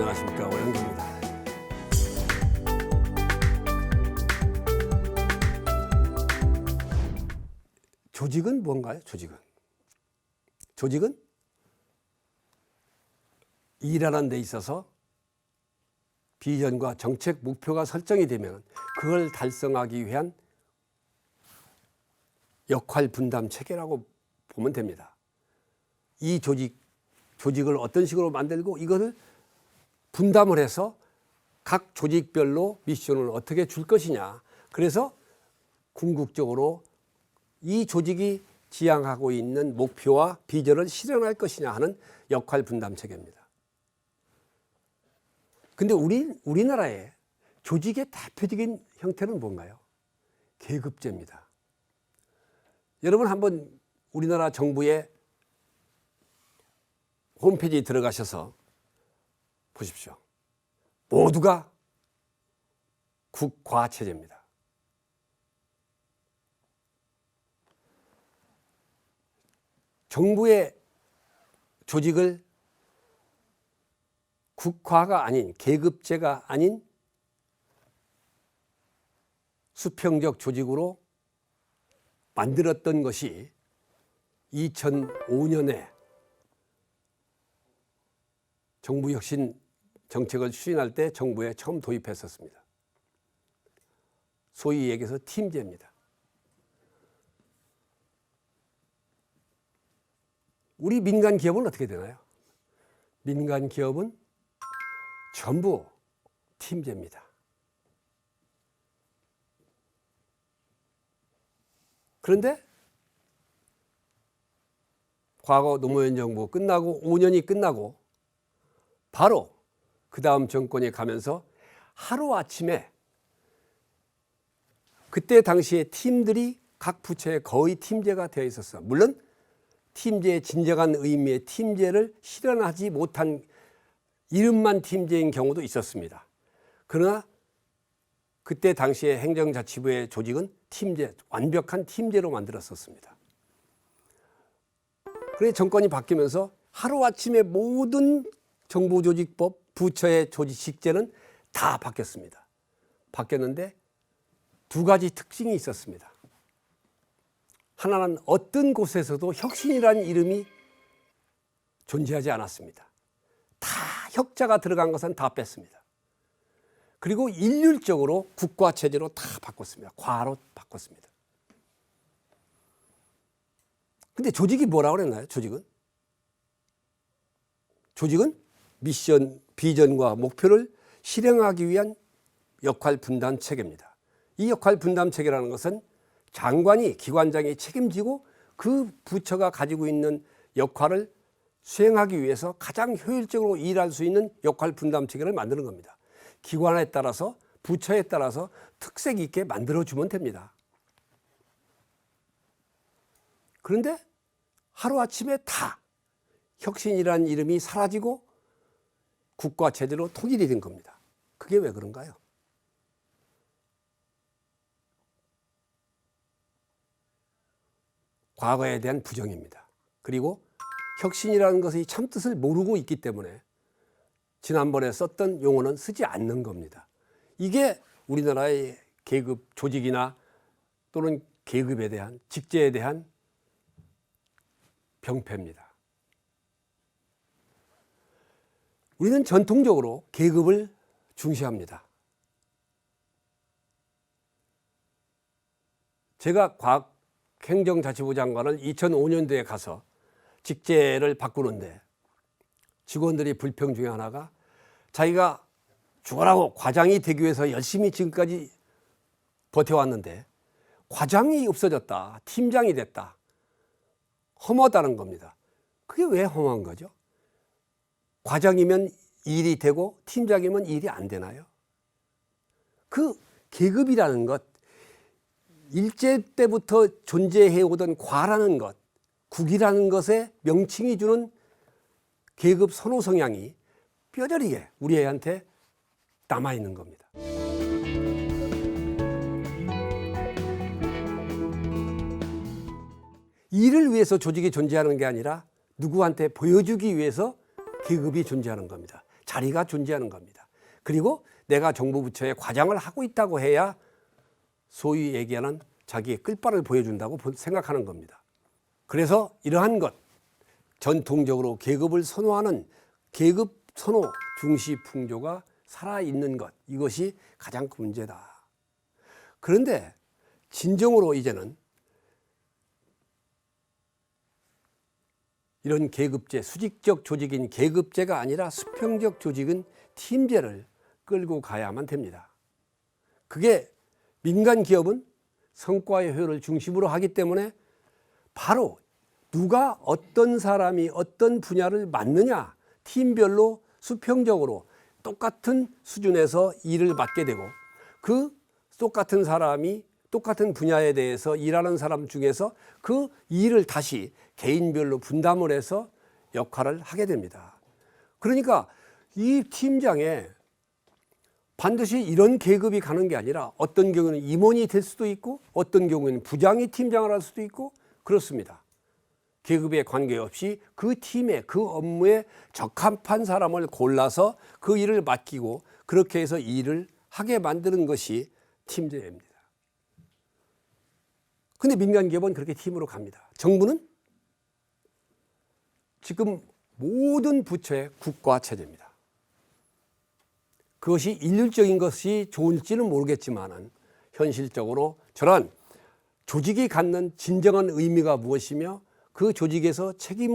안녕하십니까, 오영규입니다. 조직은 뭔가요? 조직은 일하는 데 있어서 비전과 정책 목표가 설정이 되면 그걸 달성하기 위한 역할 분담 체계라고 보면 됩니다. 이 조직을 어떤 식으로 만들고 이것을 분담을 해서 각 조직별로 미션을 어떻게 줄 것이냐. 그래서 궁극적으로 이 조직이 지향하고 있는 목표와 비전을 실현할 것이냐 하는 역할 분담 체계입니다. 근데 우리나라의 조직의 대표적인 형태는 뭔가요? 계급제입니다. 여러분 한번 우리나라 정부의 홈페이지에 들어가셔서 보십시오. 모두가 국과체제입니다. 정부의 조직을 국화가 아닌, 계급제가 아닌 수평적 조직으로 만들었던 것이 2005년에 정부 혁신 정책을 추진할 때 정부에 처음 도입했었습니다. 소위 얘기해서 팀제입니다. 우리 민간 기업은 어떻게 되나요? 민간 기업은 전부 팀제입니다. 그런데 과거 노무현 정부 끝나고 5년이 끝나고 바로 그 다음 정권이 가면서 하루아침에 그때 당시에 팀들이 각 부처에 거의 팀제가 되어 있었어요. 물론 팀제의 진정한 의미의 팀제를 실현하지 못한 이름만 팀제인 경우도 있었습니다. 그러나 그때 당시에 행정자치부의 조직은 팀제, 완벽한 팀제로 만들었었습니다. 그래서 정권이 바뀌면서 하루아침에 모든 정부조직법, 부처의 조직식제는 다 바뀌었습니다. 바뀌었는데 두 가지 특징이 있었습니다. 하나는 어떤 곳에서도 혁신이라는 이름이 존재하지 않았습니다. 다 혁자가 들어간 것은 다 뺐습니다. 그리고 일률적으로 국과체제로 다 바꿨습니다. 과로 바꿨습니다. 근데 조직이 뭐라고 그랬나요? 조직은 미션, 비전과 목표를 실행하기 위한 역할 분담 체계입니다. 이 역할 분담 체계라는 것은 장관이, 기관장이 책임지고 그 부처가 가지고 있는 역할을 수행하기 위해서 가장 효율적으로 일할 수 있는 역할 분담 체계를 만드는 겁니다. 기관에 따라서, 부처에 따라서 특색 있게 만들어주면 됩니다. 그런데 하루아침에 다 혁신이라는 이름이 사라지고 국가체제로 통일이 된 겁니다. 그게 왜 그런가요? 과거에 대한 부정입니다. 그리고 혁신이라는 것의 참뜻을 모르고 있기 때문에 지난번에 썼던 용어는 쓰지 않는 겁니다. 이게 우리나라의 계급 조직이나 또는 계급에 대한, 직제에 대한 병폐입니다. 우리는 전통적으로 계급을 중시합니다. 제가 행정자치부 장관을 2005년도에 가서 직제를 바꾸는데 직원들이 불평 중에 하나가 자기가 죽어라고 과장이 되기 위해서 열심히 지금까지 버텨왔는데 과장이 없어졌다, 팀장이 됐다, 험하다는 겁니다. 그게 왜 험한 거죠? 과장이면 일이 되고 팀장이면 일이 안 되나요? 그 계급이라는 것, 일제 때부터 존재해오던 과라는 것, 국이라는 것에 명칭이 주는 계급 선호 성향이 뼈저리게 우리 애한테 남아있는 겁니다. 일을 위해서 조직이 존재하는 게 아니라 누구한테 보여주기 위해서 계급이 존재하는 겁니다. 자리가 존재하는 겁니다. 그리고 내가 정부 부처의 과장을 하고 있다고 해야 소위 얘기하는 자기의 끝발을 보여준다고 생각하는 겁니다. 그래서 이러한 것, 전통적으로 계급을 선호하는 계급 선호 중시 풍조가 살아있는 것, 이것이 가장 큰 문제다. 그런데 진정으로 이제는 이런 계급제, 수직적 조직인 계급제가 아니라 수평적 조직은 팀제를 끌고 가야만 됩니다. 그게 민간 기업은 성과의 효율을 중심으로 하기 때문에 바로 누가 어떤 사람이 어떤 분야를 맡느냐, 팀별로 수평적으로 똑같은 수준에서 일을 맡게 되고 그 똑같은 사람이 똑같은 분야에 대해서 일하는 사람 중에서 그 일을 다시 개인별로 분담을 해서 역할을 하게 됩니다. 그러니까 이 팀장에 반드시 이런 계급이 가는 게 아니라 어떤 경우는 임원이 될 수도 있고 어떤 경우에는 부장이 팀장을 할 수도 있고 그렇습니다. 계급에 관계없이 그 팀에 그 업무에 적합한 사람을 골라서 그 일을 맡기고 그렇게 해서 일을 하게 만드는 것이 팀제입니다. 근데 민간 기업은 그렇게 팀으로 갑니다. 정부는 지금 모든 부처의 국가 체제입니다. 그것이 일률적인 것이 좋을지는 모르겠지만 현실적으로 저런 조직이 갖는 진정한 의미가 무엇이며 그 조직에서 책임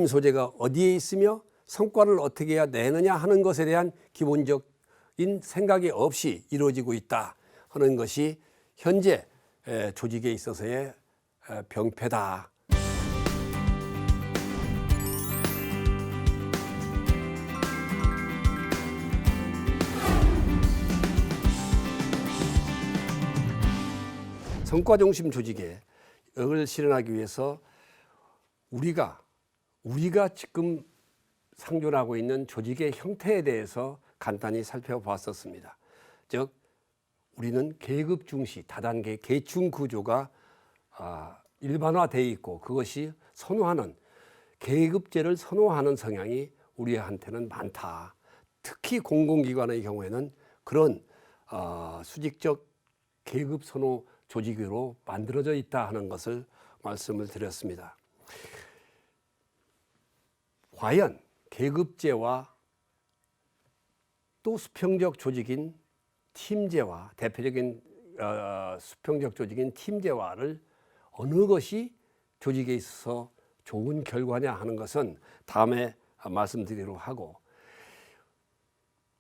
소재가 어디에 있으며 성과를 어떻게 해야 내느냐 하는 것에 대한 기본적인 생각이 없이 이루어지고 있다 하는 것이 현재 조직에 있어서의 병폐다. 성과 중심 조직에 이걸 실현하기 위해서 우리가 지금 상존하고 있는 조직의 형태에 대해서 간단히 살펴봤었습니다. 즉 우리는 계급 중시 다단계 계층 구조가 일반화되어 있고 그것이 선호하는 계급제를 선호하는 성향이 우리한테는 많다. 특히 공공기관의 경우에는 그런 수직적 계급 선호 조직으로 만들어져 있다 하는 것을 말씀을 드렸습니다. 과연 계급제와 또 수평적 조직인 팀제와 대표적인 수평적 조직인 팀제와를 어느 것이 조직에 있어서 좋은 결과냐 하는 것은 다음에 말씀드리도록 하고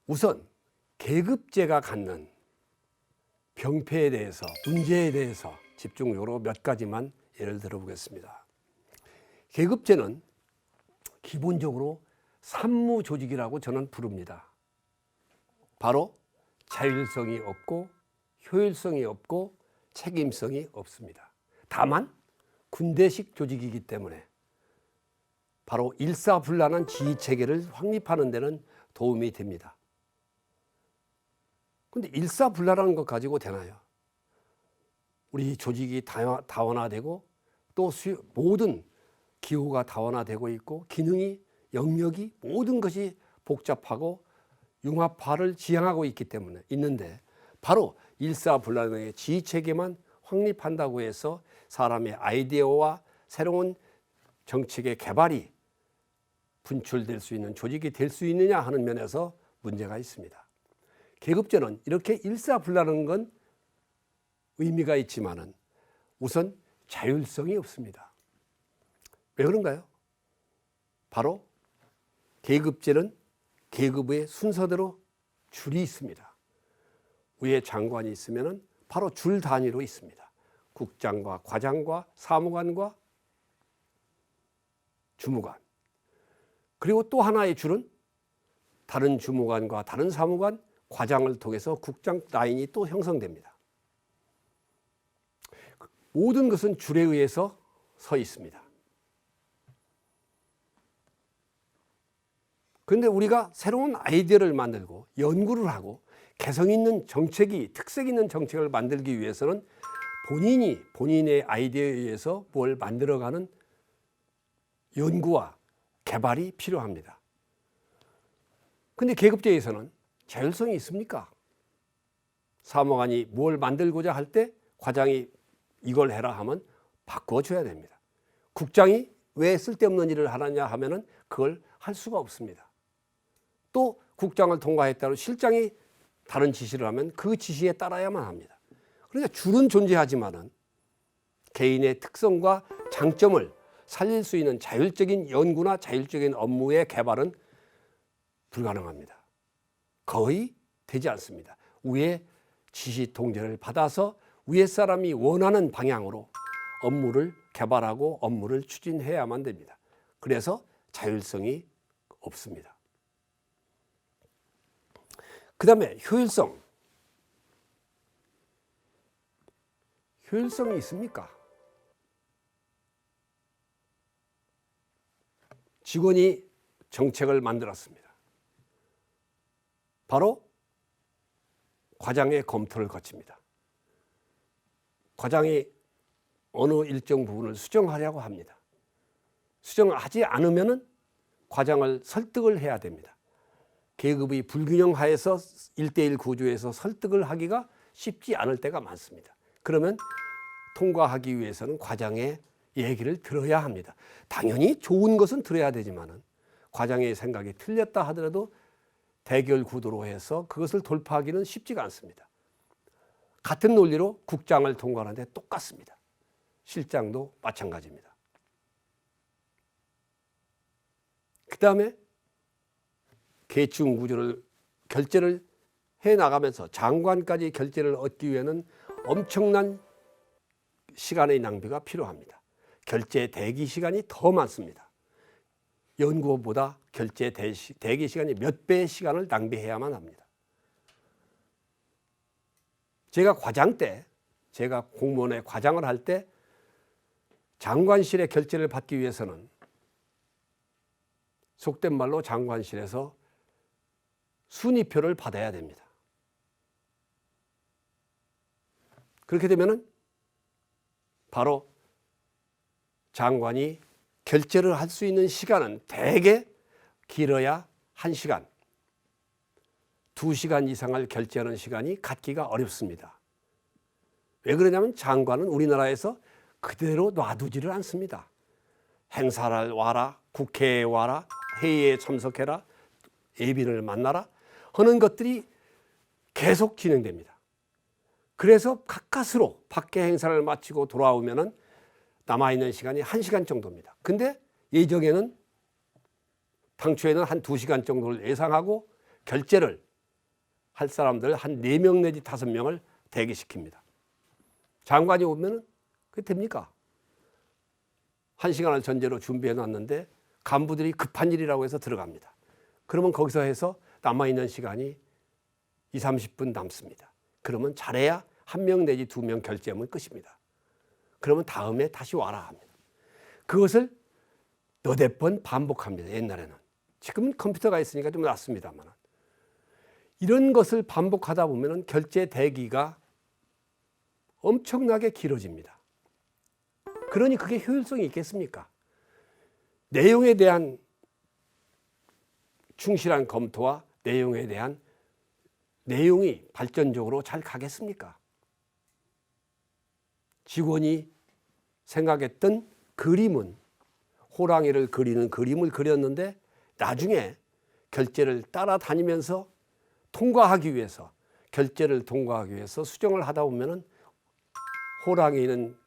우선 계급제가 갖는 병폐에 대해서 문제에 대해서 집중적으로 몇 가지만 예를 들어보겠습니다. 계급제는 기본적으로 산무조직이라고 저는 부릅니다. 바로 자율성이 없고 효율성이 없고 책임성이 없습니다. 다만 군대식 조직이기 때문에 바로 일사불란한 지휘체계를 확립하는 데는 도움이 됩니다. 근데 일사불란한 것 가지고 되나요? 우리 조직이 다원화되고 또 모든 기호가 다원화되고 있고 기능이 영역이 모든 것이 복잡하고 융합화를 지향하고 있기 때문에 있는데 바로 일사불란의 지휘체계만 확립한다고 해서 사람의 아이디어와 새로운 정책의 개발이 분출될 수 있는 조직이 될 수 있느냐 하는 면에서 문제가 있습니다. 계급제는 이렇게 일사불란한 건 의미가 있지만은 우선 자율성이 없습니다. 왜 그런가요? 바로 계급제는 계급의 순서대로 줄이 있습니다. 위에 장관이 있으면은 바로 줄 단위로 있습니다. 국장과 과장과 사무관과 주무관. 그리고 또 하나의 줄은 다른 주무관과 다른 사무관, 과장을 통해서 국장 라인이 또 형성됩니다. 모든 것은 줄에 의해서 서 있습니다. 그런데 우리가 새로운 아이디어를 만들고 연구를 하고 개성 있는 정책이 특색 있는 정책을 만들기 위해서는 본인의 아이디어에 의해서 뭘 만들어가는 연구와 개발이 필요합니다. 근데 계급제에서는 자율성이 있습니까? 사무관이 뭘 만들고자 할 때 과장이 이걸 해라 하면 바꿔줘야 됩니다. 국장이 왜 쓸데없는 일을 하느냐 하면은 그걸 할 수가 없습니다. 또 국장을 통과했다고 실장이 다른 지시를 하면 그 지시에 따라야만 합니다. 그러니까 줄은 존재하지만은 개인의 특성과 장점을 살릴 수 있는 자율적인 연구나 자율적인 업무의 개발은 불가능합니다. 거의 되지 않습니다. 위에 지시 통제를 받아서 위에 사람이 원하는 방향으로 업무를 개발하고 업무를 추진해야만 됩니다. 그래서 자율성이 없습니다. 그 다음에 효율성. 효율성이 있습니까? 직원이 정책을 만들었습니다. 바로 과장의 검토를 거칩니다. 과장이 어느 일정 부분을 수정하려고 합니다. 수정하지 않으면 과장을 설득을 해야 됩니다. 계급이 불균형 하에서 1대1 구조에서 설득을 하기가 쉽지 않을 때가 많습니다. 그러면 통과하기 위해서는 과장의 얘기를 들어야 합니다. 당연히 좋은 것은 들어야 되지만은 과장의 생각이 틀렸다 하더라도 대결 구도로 해서 그것을 돌파하기는 쉽지가 않습니다. 같은 논리로 국장을 통과하는데 똑같습니다. 실장도 마찬가지입니다. 그 다음에 계층 구조를 결제를 해나가면서 장관까지 결제를 얻기 위해는 엄청난 시간의 낭비가 필요합니다. 결제 대기 시간이 더 많습니다. 연구보다 결제 대기 시간이 몇 배의 시간을 낭비해야만 합니다. 제가 공무원의 과장을 할 때 장관실의 결제를 받기 위해서는 속된 말로 장관실에서 순위표를 받아야 됩니다. 그렇게 되면은 바로 장관이 결제를 할 수 있는 시간은 대개 길어야 1시간, 2시간 이상을 결제하는 시간이 갖기가 어렵습니다. 왜 그러냐면 장관은 우리나라에서 그대로 놔두지를 않습니다. 행사를 와라, 국회에 와라, 회의에 참석해라, 예비를 만나라 하는 것들이 계속 진행됩니다. 그래서 가까스로 밖에 행사를 마치고 돌아오면은 남아있는 시간이 1시간 정도입니다. 근데 예정에는 당초에는 한 2시간 정도를 예상하고 결제를 할 사람들 한 4명 내지 5명을 대기시킵니다. 장관이 오면은 그게 됩니까? 1시간을 전제로 준비해 놨는데 간부들이 급한 일이라고 해서 들어갑니다. 그러면 거기서 해서 남아있는 시간이 20-30분 남습니다. 그러면 잘해야 1명 내지 2명 결제하면 끝입니다. 그러면 다음에 다시 와라 합니다. 그것을 너댓 번 반복합니다. 옛날에는. 지금은 컴퓨터가 있으니까 좀 낫습니다만. 이런 것을 반복하다 보면 결제 대기가 엄청나게 길어집니다. 그러니 그게 효율성이 있겠습니까? 내용에 대한 충실한 검토와 내용에 대한 내용이 발전적으로 잘 가겠습니까? 직원이 생각했던 그림은 호랑이를 그리는 그림을 그렸는데 나중에 결제를 따라다니면서 통과하기 위해서 결제를 통과하기 위해서 수정을 하다 보면은 호랑이는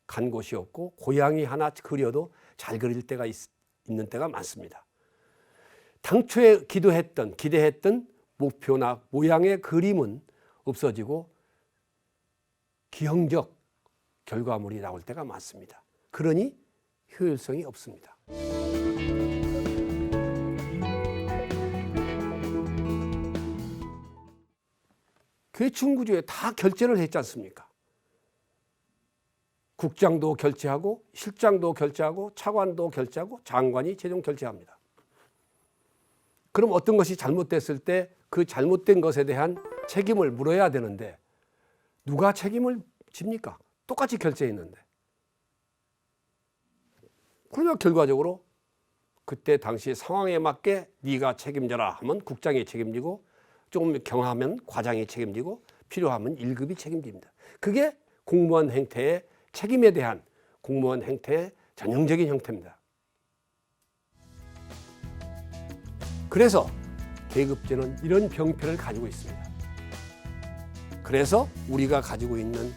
간 곳이 없고 고양이 하나 그려도 잘 그릴 때가 있는 때가 많습니다. 당초에 기대했던 목표나 모양의 그림은 없어지고 기형적 결과물이 나올 때가 많습니다. 그러니 효율성이 없습니다. 계층구조에 다 결제를 했지 않습니까? 국장도 결제하고 실장도 결제하고 차관도 결제하고 장관이 최종 결제합니다. 그럼 어떤 것이 잘못됐을 때 그 잘못된 것에 대한 책임을 물어야 되는데 누가 책임을 집니까? 똑같이 결제했는데. 그러면 결과적으로 그때 당시 상황에 맞게 네가 책임져라 하면 국장이 책임지고 조금 경하면 과장이 책임지고 필요하면 1급이 책임집니다. 그게 공무원 행태의 책임에 대한 공무원 행태의 전형적인 형태입니다. 그래서 계급제는 이런 병폐를 가지고 있습니다. 그래서 우리가 가지고 있는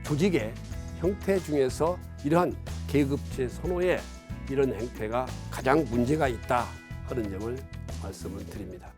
조직의 형태 중에서 이러한 계급제 선호에 이런 행태가 가장 문제가 있다 하는 점을 말씀을 드립니다.